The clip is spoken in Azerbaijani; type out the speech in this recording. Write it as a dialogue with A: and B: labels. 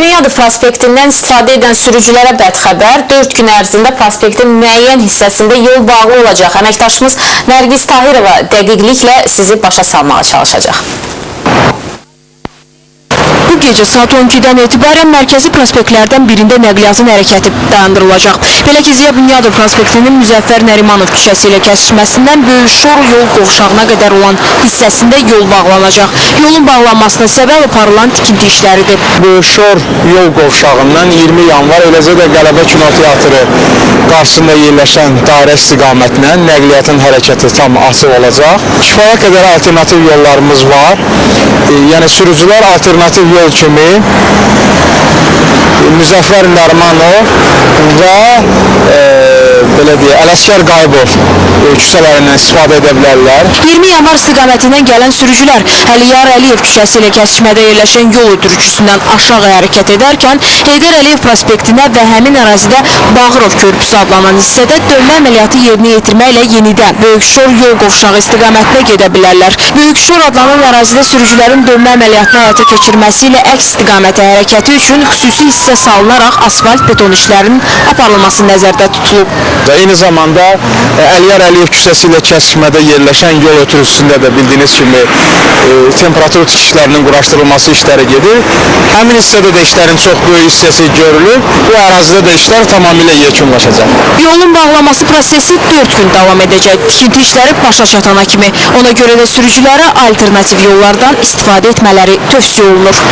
A: Bünyadır prospektindən istifadə edən sürücülərə bədxəbər. 4 gün ərzində prospektin müəyyən hissəsində yol bağlı olacaq. Əməkdaşımız Nərgiz Tahirova dəqiqliklə sizi başa salmağa çalışacaq.
B: Bu gecə saat 12-dən etibarən mərkəzi prospektlərdən birində nəqliyyatın hərəkəti dayandırılacaq. Belə ki, Ziya Bünyadır prospektinin Müzəffər Nərimanov küçəsi ilə kəsişməsindən Böyük Şor yol qovşağına qədər olan hissəsində yol bağlanacaq. Yolun bağlanmasına səbəb aparılan tikinti işləridir.
C: Böyük Şor yol qovşağından 20 yanvar, eləcə də Qələbə Kinoteatrı qarşısında yerləşən dairə istiqamətinə nəqliyyatın hərəkəti tam açıq olacaq. Kifayət qədər alternativ yollarımız var. Yəni sürücülər alternativ yol kimi Müzəffər Nərimanov və belə deyək, Ələsgər Qayıbov küçələrindən istifadə edə bilərlər.
B: 20 yanvar istiqamətindən gələn sürücülər Əliyar Əliyev küçəsi ilə kəsişmədə yerləşən yol ötürücüsündən aşağı hərəkət edərkən Heydər Əliyev prospektinə və həmin ərazidə Bağırov körpüsü adlanan hissədə dönmə əməliyyatı yerinə yetirməklə yenidən Böyük Şor yol qovşağı istiqamətinə gedə bilərlər. Böyük Şor adlanan ərazidə sürücülərin dönmə əməliyyatını həyata keçirməsi ilə əks istiqamətə hərəkəti üçün xüsusi hissə salınaraq asfalt beton işlərinin aparılması nəzərdə tutulub.
C: Eyni zamanda Əliyar Əliyev küçəsi ilə kəsişmədə yerləşən yol ötürücüsündə də bildiyiniz kimi temperatur tikişlərinin quraşdırılması işləri gedir. Həmin hissədə də işlərin çox böyük hissəsi görülür. Bu ərazidə də işlər tamamilə yekunlaşacaq.
B: Yolun bağlaması prosesi 4 gün davam edəcək. Tikinti işləri başa çatana kimi. Ona görə də sürücülərə alternativ yollardan istifadə etmələri tövsiyə olunur.